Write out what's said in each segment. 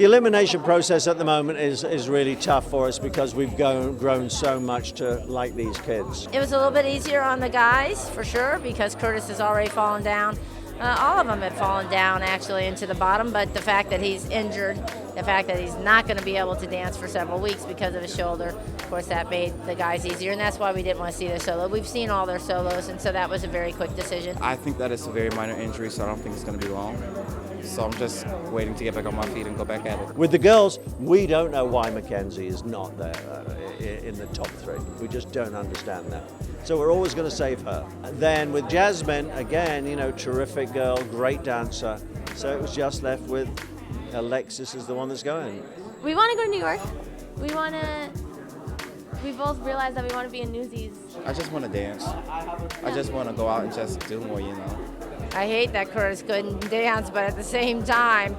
The elimination process at the moment is really tough for us because we've grown so much to like these kids. It was a little bit easier on the guys, for sure, because Curtis has already fallen down. All of them have fallen down, actually, into the bottom, but the fact that he's injured, the fact that he's not going to be able to dance for several weeks because of his shoulder, of course, that made the guys easier, and that's why we didn't want to see their solo. We've seen all their solos, and so that was a very quick decision. I think that it's a very minor injury, so I don't think it's going to be long. So I'm just waiting to get back on my feet and go back at it. With the girls, we don't know why Mackenzie is not there in the top three. We just don't understand that. So we're always going to save her. Then with Jasmine, again, terrific girl, great dancer. So it was just left with Alexis is the one that's going. We want to go to New York. We both realized that we want to be in Newsies. I just want to dance. I just want to go out and just do more, I hate that Curtis couldn't dance, but at the same time,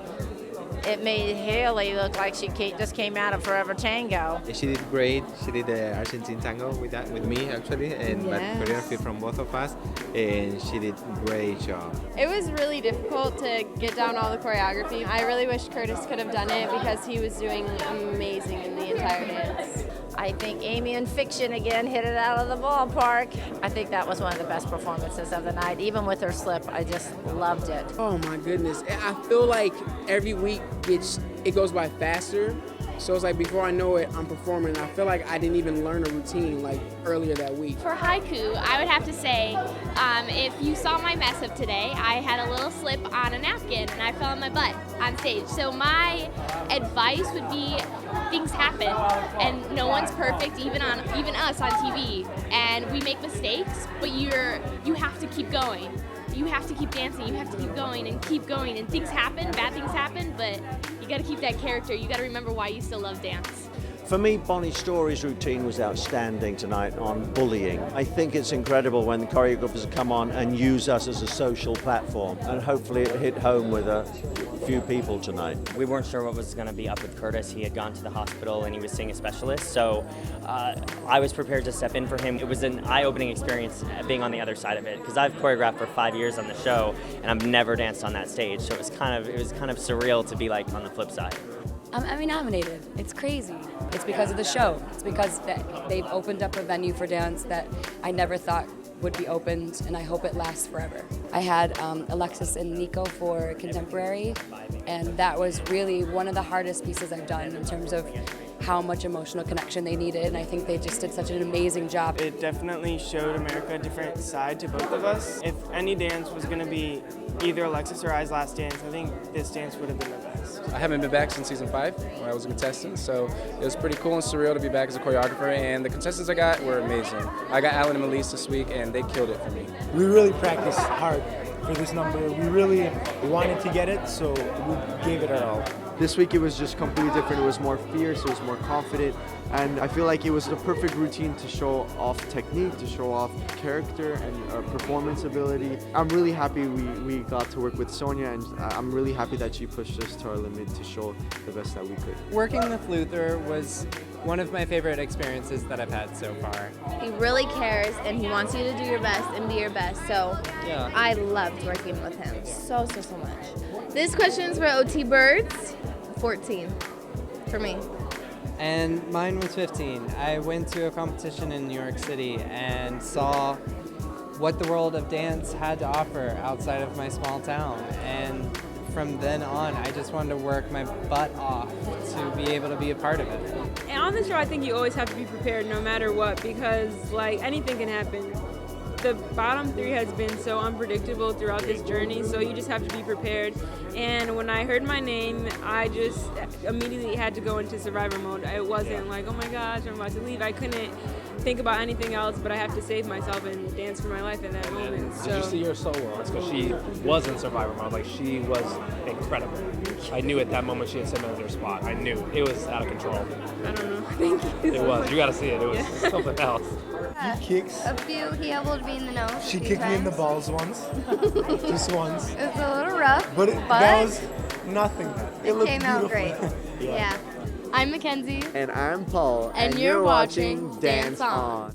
it made Haley look like she just came out of Forever Tango. She did great. She did the Argentine tango with me actually, and but choreography from both of us, and she did a great job. It was really difficult to get down all the choreography. I really wish Curtis could have done it because he was doing amazing in the entire dance. I think Amy in Fiction again hit it out of the ballpark. I think that was one of the best performances of the night. Even with her slip, I just loved it. Oh my goodness. I feel like every week it goes by faster. So it's like before I know it, I'm performing. I feel like I didn't even learn a routine like earlier that week. For haiku, I would have to say, if you saw my mess up today, I had a little slip on a napkin and I fell on my butt on stage. So my advice would be, things happen, and no one's perfect, even us on TV. And we make mistakes, but you have to keep going. You have to keep dancing, you have to keep going, and things happen, bad things happen, but you gotta keep that character. You gotta remember why you still love dance. For me, Bonnie Story's routine was outstanding tonight on bullying. I think it's incredible when the choreographers come on and use us as a social platform, and hopefully it hit home with a few people tonight. We weren't sure what was going to be up with Curtis. He had gone to the hospital and he was seeing a specialist, so I was prepared to step in for him. It was an eye-opening experience being on the other side of it, because I've choreographed for 5 years on the show and I've never danced on that stage, so it was kind of surreal to be like on the flip side. I'm Emmy nominated. It's crazy. It's because of the show. It's because they've opened up a venue for dance that I never thought would be opened, and I hope it lasts forever. I had Alexis and Nico for contemporary, and that was really one of the hardest pieces I've done in terms of how much emotional connection they needed, and I think they just did such an amazing job. It definitely showed America a different side to both of us. If any dance was going to be either Alexis or I's last dance, I think this dance would have been the best. I haven't been back since season 5 when I was a contestant, so it was pretty cool and surreal to be back as a choreographer, and the contestants I got were amazing. I got Alan and Melise this week, and they killed it for me. We really practiced hard for this number. We really wanted to get it, so we gave it our all. This week it was just completely different. It was more fierce, it was more confident, and I feel like it was the perfect routine to show off technique, to show off character and performance ability. I'm really happy we got to work with Sonia, and I'm really happy that she pushed us to our limit to show the best that we could. Working with Luther was one of my favorite experiences that I've had so far. He really cares, and he wants you to do your best and be your best, so yeah. I loved working with him so much. This question is for OT Birds. 14 for me. And mine was 15. I went to a competition in New York City and saw what the world of dance had to offer outside of my small town. And from then on, I just wanted to work my butt off to be able to be a part of it. And on the show, I think you always have to be prepared no matter what, because anything can happen. The bottom 3 has been so unpredictable throughout this journey, so you just have to be prepared. And when I heard my name, I just immediately had to go into survivor mode. It wasn't like, oh my gosh, I'm about to leave. I couldn't think about anything else, but I have to save myself and dance for my life in that moment. Did you see her solo? Because she was in survivor mode. She was incredible. I knew at that moment she had set another spot. I knew. It was out of control. I don't know. Thank you. It was. You got to see it. It was something else. He kicks. A few, he able to be in the nose. She kicked me in the balls once. Just once. It was a little rough, but that was nothing. It looked came beautiful. out great. Yeah. I'm Mackenzie. And I'm Paul. And you're watching Dance On.